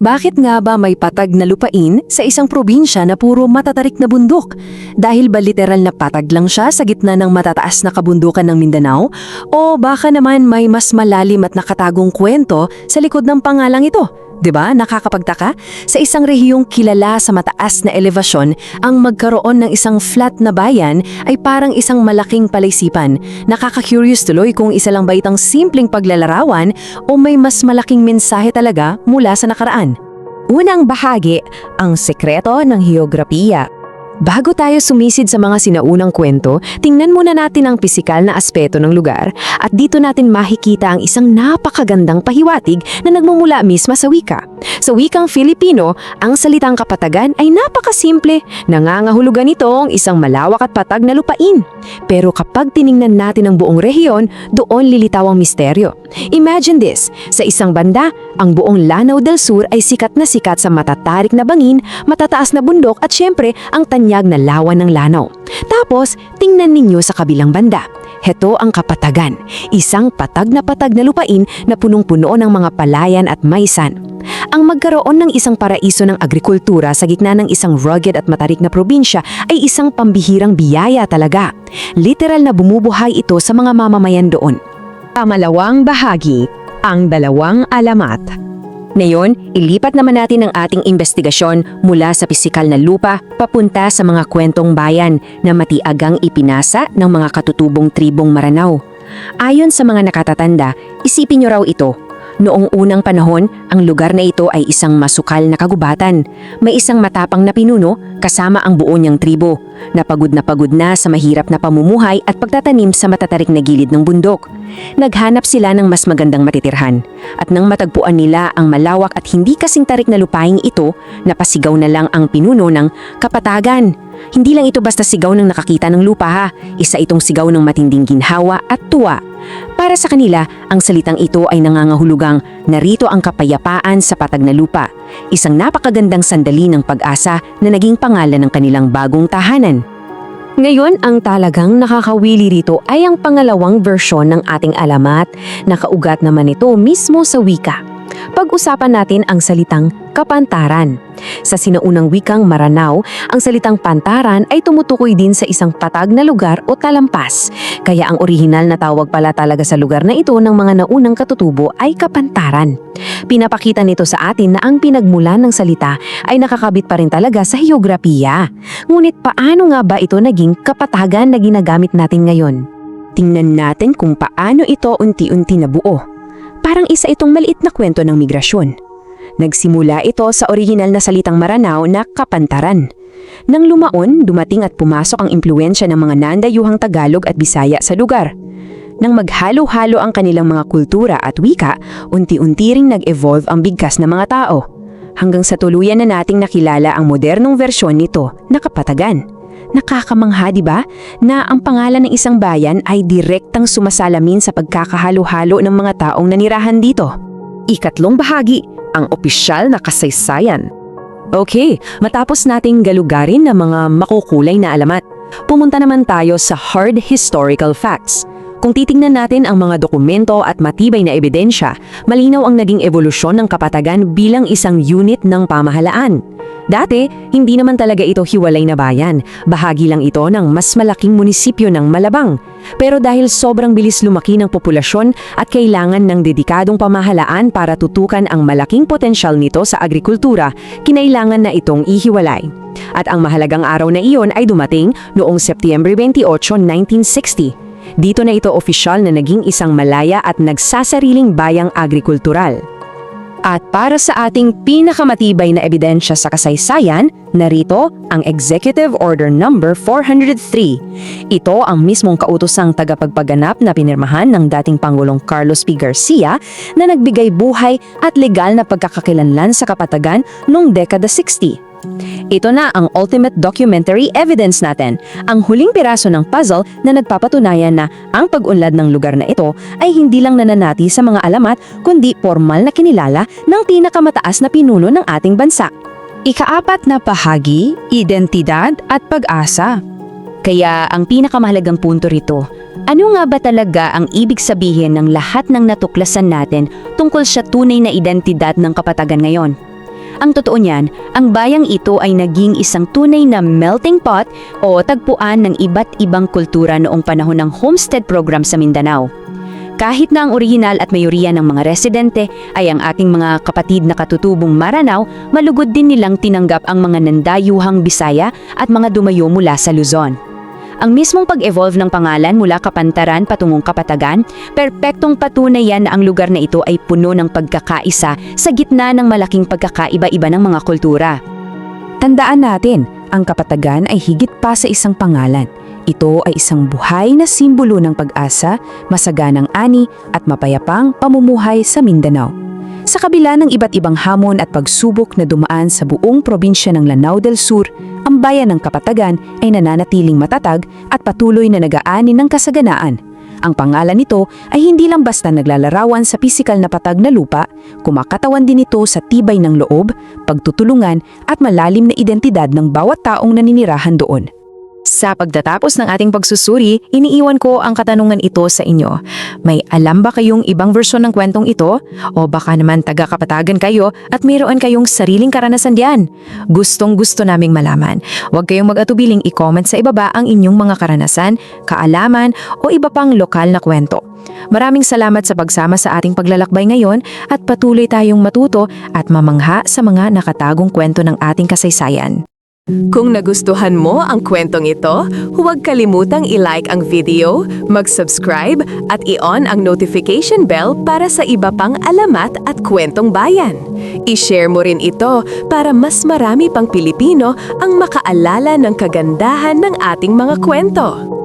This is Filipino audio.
Bakit nga ba may patag na lupain sa isang probinsya na puro matatarik na bundok? Dahil ba literal na patag lang siya sa gitna ng matataas na kabundukan ng Mindanao? O baka naman may mas malalim at nakatagong kwento sa likod ng pangalang ito? 'Di ba? Nakakapagtaka? Sa isang rehiyong kilala sa mataas na elevasyon, ang magkaroon ng isang flat na bayan ay parang isang malaking palaisipan. Nakaka-curious tuloy kung isa lang ba itang simpleng paglalarawan o may mas malaking mensahe talaga mula sa nakaraan. Unang bahagi, ang sekreto ng heograpiya. Bago tayo sumisid sa mga sinaunang kwento, tingnan muna natin ang pisikal na aspeto ng lugar at dito natin makikita ang isang napakagandang pahiwatig na nagmumula mismo sa wika. Sa wikang Filipino, ang salitang kapatagan ay napakasimple. Nangangahulugan itong isang malawak at patag na lupain. Pero kapag tiningnan natin ang buong rehiyon, doon lilitaw ang misteryo. Imagine this, sa isang banda, ang buong Lanao del Sur ay sikat na sikat sa matatarik na bangin, matataas na bundok at syempre ang tanyag na lawan ng Lanao. Tapos, tingnan ninyo sa kabilang banda. Heto ang kapatagan, isang patag na lupain na punong-puno ng mga palayan at maisan. Ang magkaroon ng isang paraiso ng agrikultura sa gitna ng isang rugged at matarik na probinsya ay isang pambihirang biyaya talaga. Literal na bumubuhay ito sa mga mamamayan doon. Pamalawang bahagi, ang dalawang alamat. Ngayon, ilipat naman natin ang ating investigasyon mula sa pisikal na lupa papunta sa mga kwentong bayan na matiagang ipinasa ng mga katutubong tribong Maranao. Ayon sa mga nakatatanda, isipin niyo raw ito. Noong unang panahon, ang lugar na ito ay isang masukal na kagubatan. May isang matapang na pinuno kasama ang buo niyang tribo, na pagod na sa mahirap na pamumuhay at pagtatanim sa matatarik na gilid ng bundok. Naghanap sila ng mas magandang matitirhan. At nang matagpuan nila ang malawak at hindi kasing tarik na lupaing ito, napasigaw na lang ang pinuno ng kapatagan. Hindi lang ito basta sigaw ng nakakita ng lupa ha, isa itong sigaw ng matinding ginhawa at tuwa. Para sa kanila, ang salitang ito ay nangangahulugang narito ang kapayapaan sa patag na lupa, isang napakagandang sandali ng pag-asa na naging pangalan ng kanilang bagong tahanan. Ngayon, ang talagang nakakawili rito ay ang pangalawang versyon ng ating alamat, nakaugat naman ito mismo sa wika. Pag-usapan natin ang salitang kapantaran. Sa sinaunang wikang Maranao, ang salitang pantaran ay tumutukoy din sa isang patag na lugar o talampas. Kaya ang orihinal na tawag pala talaga sa lugar na ito ng mga naunang katutubo ay kapantaran. Pinapakita nito sa atin na ang pinagmulan ng salita ay nakakabit pa rin talaga sa heograpiya. Ngunit paano nga ba ito naging kapatagan na ginagamit natin ngayon? Tingnan natin kung paano ito unti-unti nabuo. Parang isa itong maliit na kwento ng migrasyon. Nagsimula ito sa orihinal na salitang Maranao na kapantaran. Nang lumaon, dumating at pumasok ang impluwensya ng mga nandayuhang Tagalog at Bisaya sa lugar. Nang maghalo-halo ang kanilang mga kultura at wika, unti-unti ring nag-evolve ang bigkas ng mga tao. Hanggang sa tuluyan na nating nakilala ang modernong versyon nito na kapatagan. Nakakamangha, di ba, na ang pangalan ng isang bayan ay direktang sumasalamin sa pagkakahalo-halo ng mga taong nanirahan dito. Ikatlong bahagi, ang opisyal na kasaysayan. Okay, matapos nating galugarin ng mga makukulay na alamat, pumunta naman tayo sa hard historical facts. Kung titingnan natin ang mga dokumento at matibay na ebidensya, malinaw ang naging evolusyon ng kapatagan bilang isang unit ng pamahalaan. Dati, hindi naman talaga ito hiwalay na bayan. Bahagi lang ito ng mas malaking munisipyo ng Malabang. Pero dahil sobrang bilis lumaki ng populasyon at kailangan ng dedikadong pamahalaan para tutukan ang malaking potensyal nito sa agrikultura, kinailangan na itong ihiwalay. At ang mahalagang araw na iyon ay dumating noong Setyembre 28, 1960. Dito na ito opisyal na naging isang malaya at nagsasariling bayang agrikultural. At para sa ating pinakamatibay na ebidensya sa kasaysayan, narito ang Executive Order No. 403. Ito ang mismong kautosang tagapagpaganap na pinirmahan ng dating Pangulong Carlos P. Garcia na nagbigay buhay at legal na pagkakakilanlan sa kapatagan noong dekada 60. Ito na ang ultimate documentary evidence natin, ang huling piraso ng puzzle na nagpapatunayan na ang pag-unlad ng lugar na ito ay hindi lang nananati sa mga alamat kundi formal na kinilala ng pinakamataas na pinuno ng ating bansa. Ikaapat na bahagi, identidad at pag-asa. Kaya ang pinakamahalagang punto rito, ano nga ba talaga ang ibig sabihin ng lahat ng natuklasan natin tungkol sa tunay na identidad ng kapatagan ngayon? Ang totoo niyan, ang bayang ito ay naging isang tunay na melting pot o tagpuan ng iba't ibang kultura noong panahon ng homestead program sa Mindanao. Kahit na ang orihinal at mayoriya ng mga residente ay ang ating mga kapatid na katutubong Maranao, malugod din nilang tinanggap ang mga nandayuhang Bisaya at mga dumayo mula sa Luzon. Ang mismong pag-evolve ng pangalan mula Kapantaran patungong Kapatagan, perpektong patunay yan na ang lugar na ito ay puno ng pagkakaisa sa gitna ng malaking pagkakaiba-iba ng mga kultura. Tandaan natin, ang Kapatagan ay higit pa sa isang pangalan. Ito ay isang buhay na simbolo ng pag-asa, masaganang ani at mapayapang pamumuhay sa Mindanao. Sa kabila ng iba't ibang hamon at pagsubok na dumaan sa buong probinsya ng Lanao del Sur, ang bayan ng Kapatagan ay nananatiling matatag at patuloy na nag-aani ng kasaganaan. Ang pangalan nito ay hindi lang basta naglalarawan sa pisikal na patag na lupa, kumakatawan din ito sa tibay ng loob, pagtutulungan at malalim na identidad ng bawat taong naninirahan doon. Sa pagtatapos ng ating pagsusuri, iniiwan ko ang katanungan ito sa inyo. May alam ba kayong ibang versyon ng kwentong ito? O baka naman taga-Kapatagan kayo at mayroon kayong sariling karanasan diyan? Gustong-gusto naming malaman. Huwag kayong mag-atubiling i-comment sa ibaba ang inyong mga karanasan, kaalaman o iba pang lokal na kwento. Maraming salamat sa pagsama sa ating paglalakbay ngayon at patuloy tayong matuto at mamangha sa mga nakatagong kwento ng ating kasaysayan. Kung nagustuhan mo ang kwentong ito, huwag kalimutang i-like ang video, mag-subscribe at i-on ang notification bell para sa iba pang alamat at kwentong bayan. I-share mo rin ito para mas marami pang Pilipino ang makaalala ng kagandahan ng ating mga kwento.